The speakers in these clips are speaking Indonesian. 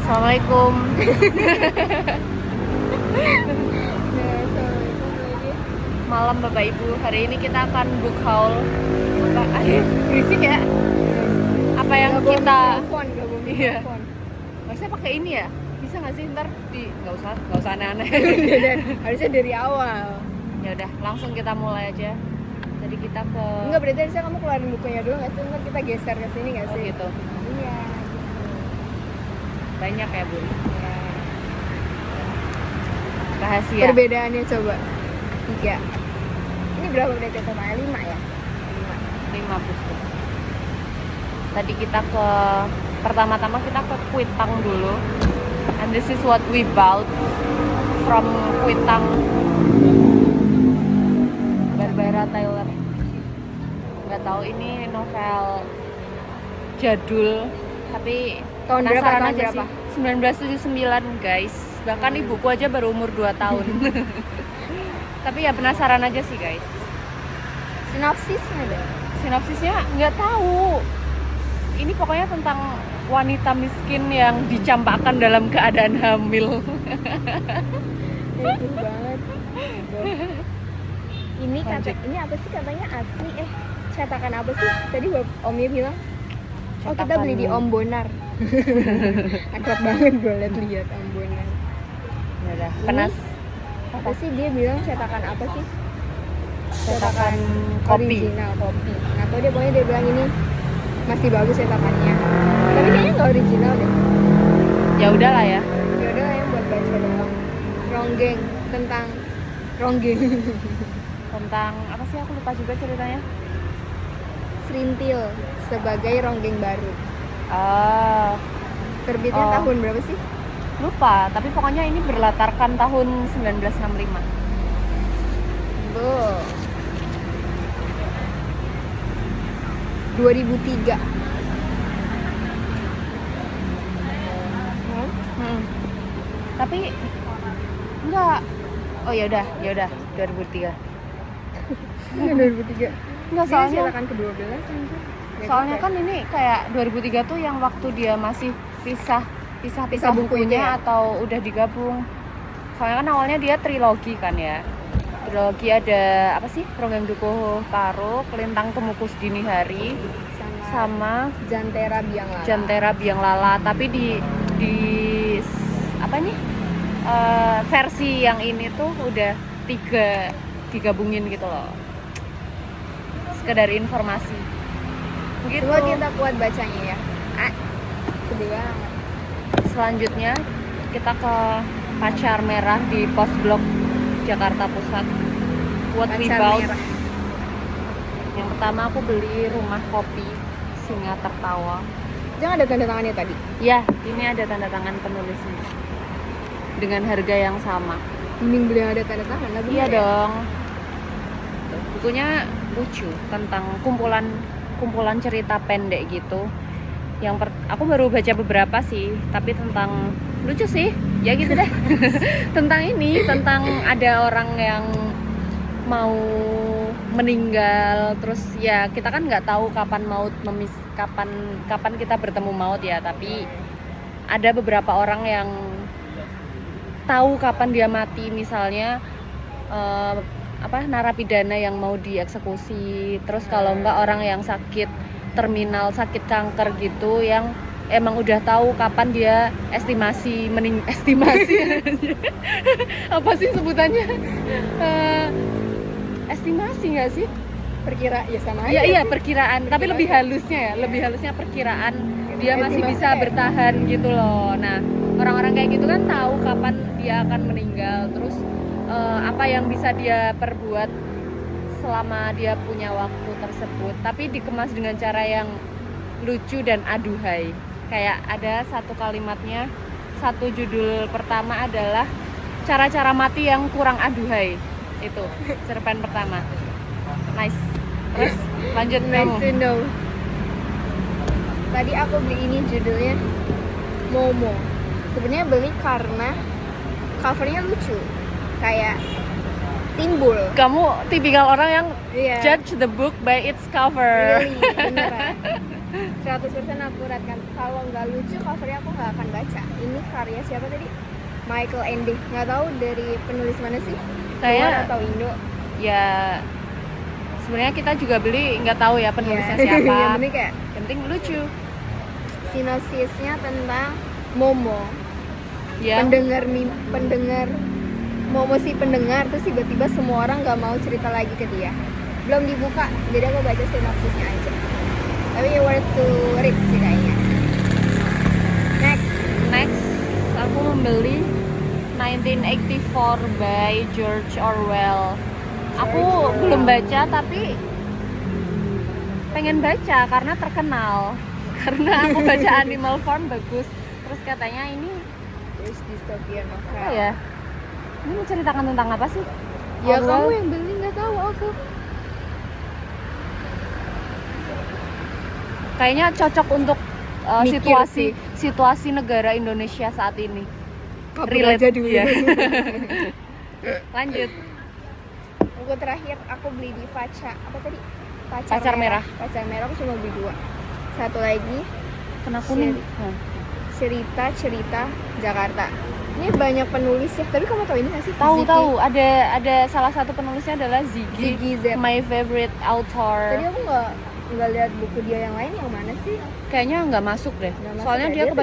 Assalamualaikum. Malam Bapak Ibu. Hari ini kita akan book haul. Berisik ya. Apa yang kita? Iya. Harusnya pakai ini ya. Bisa nggak sih ntar nggak usah aneh-aneh. Harusnya dari awal. Ya udah, langsung kita mulai aja. Jadi kita ke. Enggak, berarti harusnya kamu keluarin bukunya dulu nggak sih? Ntar kita geser ke sini nggak sih? Oh gitu. Iya. Banyak ya Bun. Rahasia. Perbedaannya coba. 3. Ini berapa berarti totalnya? 5 ya? 5 buku. Tadi kita ke pertama-tama kita ke Kuitang dulu. And this is what we bought from Kuitang. Barbara Taylor. Nggak tahu ini novel jadul, tapi Tahun berapa? penasaran Tahun aja berapa? sih. 1979 guys. Bahkan ibuku aja baru umur 2 tahun. Tapi ya penasaran aja sih guys. Sinopsisnya deh. Sinopsisnya nggak tahu. Ini pokoknya tentang wanita miskin yang dicampakkan dalam keadaan hamil. Itu banget. Ini kata ini apa sih katanya asli? Cetakan apa sih? Tadi Omnya bilang. Oh, kita beli di Om Bonar. Akrab banget gue lihat Om Bonar. Ya udah, penas. Apa sih dia bilang cetakan apa sih? Cetakan kopi. Original kopi. Nah, tahu dia pokoknya dia bilang ini masih bagus cetakannya. Tapi kayaknya nggak original deh. Ya udahlah ya. Ya udah yang buat baca doang. Ronggeng tentang ronggeng. Tentang apa sih, aku lupa juga ceritanya. Serintil sebagai ronggeng baru. Terbitnya Oh. tahun berapa sih? Lupa, tapi pokoknya ini berlatarkan tahun 1965. Bo. 2003. Tapi enggak. Oh ya udah 2003. 2003. Enggak, Dia soalnya cetakan ke-12 anjir. soalnya kan ini kayak 2003 tuh yang waktu dia masih pisah Pisah buku itu bukunya ya? atau udah digabung. Soalnya kan awalnya dia trilogi kan ya. Trilogi ada apa sih? Ronggeng Dukuh Karo, Kelintang Kemukus Dini Hari, sama Jantera Biang Lala. Jantera Biang Lala. Tapi di apa nih? Versi yang ini tuh udah 3 digabungin gitu loh. Sekedar informasi. Gitu. Semua kita kuat bacanya ya. Kedua. Selanjutnya kita ke Pacar Merah di Pos Blok Jakarta Pusat. What we Pacar bought. Merah. Yang pertama aku beli rumah kopi Singa Tertawa. Jangan ada tanda tangannya tadi. Ya, ini ada tanda tangan penulisnya. Dengan harga yang sama. Mending beli yang ada tanda tangan lah. Iya dong. Bukunya lucu, tentang kumpulan cerita pendek gitu. Aku baru baca beberapa sih, tapi tentang lucu sih. Ya gitu deh. Tentang ada orang yang mau meninggal, terus ya kita kan nggak tahu kapan kapan kita bertemu maut ya, tapi ada beberapa orang yang tahu kapan dia mati, misalnya narapidana yang mau dieksekusi, terus kalau enggak orang yang sakit terminal, sakit kanker gitu, yang emang udah tahu kapan dia estimasi apa sih sebutannya, estimasi nggak sih? Perkira ya sama Iya aja. iya perkiraan, tapi lebih halusnya perkiraan dia masih bisa bertahan gitu loh. Nah, orang-orang kayak gitu kan tahu kapan dia akan meninggal, terus apa yang bisa dia perbuat selama dia punya waktu tersebut, tapi dikemas dengan cara yang lucu dan aduhai. Kayak ada satu kalimatnya, satu judul pertama adalah cara-cara mati yang kurang aduhai. Itu cerpen pertama. Nice. Terus lanjut Nice kamu. to know. Tadi aku beli ini judulnya Momo. Sebenarnya beli karena covernya lucu. Kayak timbul. Kamu tipikal orang yang Iya. judge the book by its cover. Really, beneran. 100% akurat kan. Kalau nggak lucu covernya aku nggak akan baca. Ini karya siapa tadi? Michael Ende. Nggak tahu dari penulis mana sih? Kayak- Luar atau Indo? Ya sebenarnya kita juga beli nggak tahu ya penulisnya Iya. siapa. Yang penting kayak Yang penting lucu. sinopsisnya tentang Momo. Ya. Pendengar Momo si pendengar, terus tiba-tiba semua orang nggak mau cerita lagi ke dia. Belum dibuka, jadi aku baca sinopsisnya aja. Tapi worth to read sih kayaknya. Next, aku membeli 1984 by George Orwell. Aku Orwell. belum baca tapi pengen baca karena terkenal. Karena aku baca Animal Farm bagus. Terus katanya ini Terus dystopian novel. apa ya? Ini menceritakan tentang apa sih? Ya Orwell? kamu yang beli, nggak tahu aku. Kayaknya cocok untuk Mikir situasi negara Indonesia saat ini. Kabur Relate aja dulu. ya. Lanjut. Buku terakhir aku beli di apa tadi? Pacar Merah. Pacar Merah aku cuma beli 2. Satu lagi Kena kuning. cerita Jakarta. Ini banyak penulis ya. Tapi kamu tahu ini nggak sih? Tahu Ziggy. tahu ada salah satu penulisnya adalah Ziggy. Ziggy Z. My favorite author. Tadi aku nggak lihat buku dia yang lain, yang mana sih? Kayaknya nggak masuk deh. Nggak masuk Soalnya ya, dia dia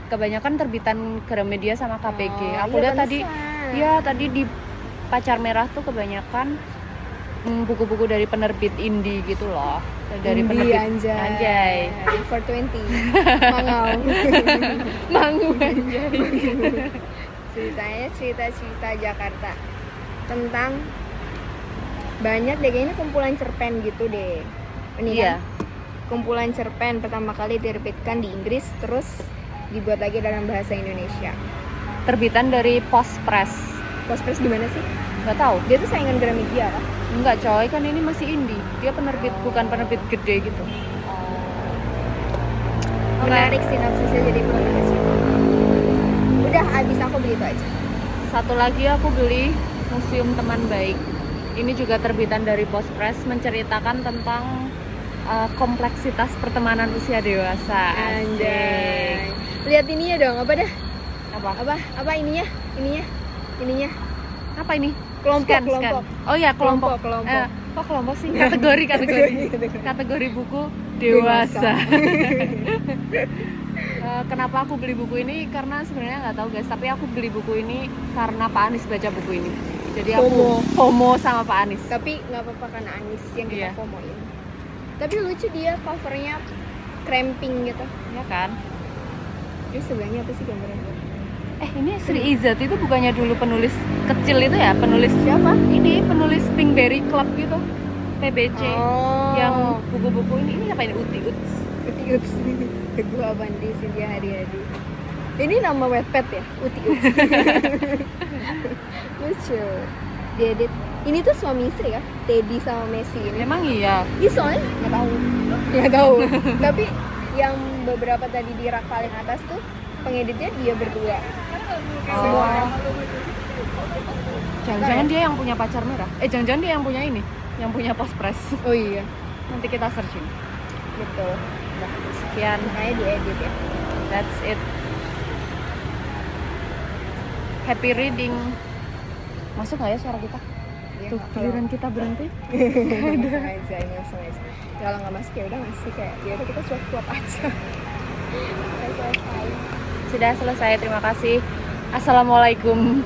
kebanyakan terbitan Gramedia sama KPG. Oh, Aku iya, lihat tadi, pantesan. ya tadi di Pacar Merah tuh kebanyakan buku-buku dari penerbit indie gitu loh. Dari Indie, penerbit anjay. 420. Mangau. Mangu anjay. Ceritanya cerita Jakarta tentang banyak deh, kayaknya kumpulan cerpen gitu deh. Ini Iya. kan kumpulan cerpen pertama kali diterbitkan di Inggris, terus dibuat lagi dalam bahasa Indonesia. Terbitan dari Post Press. Postpress gimana sih? Nggak tahu. Dia tuh saingan Gramedia kan? Enggak coy, kan ini masih indie. Dia penerbit bukan penerbit gede gitu. Menarik sinopsisnya, jadi belum baca. Udah habis, aku beli itu aja. Satu lagi aku beli Museum Teman Baik. Ini juga terbitan dari Post Press, menceritakan tentang kompleksitas pertemanan usia dewasa. Anjay. Lihat ininya dong, apa dah? Apa? Apa ininya? Apa ini? Kelompok, Scan. kelompok. Oh ya, kelompok. Kelompok. Kok kelompok sih? Kategori buku dewasa. Kenapa aku beli buku ini? Karena sebenarnya nggak tahu guys, tapi aku beli buku ini karena Pak Anies baca buku ini. Jadi aku FOMO sama Pak Anies. Tapi nggak apa-apa karena Anies yang kita Iya. FOMO-in. Tapi lucu dia covernya cramping gitu. Ya kan? Ini sebelahnya apa sih gambarnya? Ini Sri Izzat itu bukannya dulu penulis kecil itu ya? Penulis Siapa? ini penulis Pinkberry Club gitu, PBC. Oh. Yang buku-buku ini apa ini? Uti-Uts. Uti-Uts. Gua Bandi Cynthia Hadi. Ini nama Wattpad ya? Uti-Uts. Lucu. Diedit. Ini tuh suami istri ya? Teddy sama Messi ini. Emang iya. Ini soalnya nggak tahu. Tapi yang beberapa tadi di rak paling atas tuh pengeditnya dia berdua. Semua orang. Jangan-jangan dia yang punya Pacar Merah. Jangan-jangan dia yang punya ini, yang punya Post Press. Oh iya, Nanti kita searching. gitu. Nah, sekian. Makanya diedit ya. That's it. Happy reading. Masuk nggak ya suara kita? Ya, Tuh, giliran kita berhenti. sengaja. Kalau nggak masuk ya udah masuk kayak ya udah kita cuap-cuap aja. Udah selesai. Sudah selesai, terima kasih. Assalamualaikum.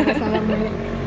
Assalamualaikum.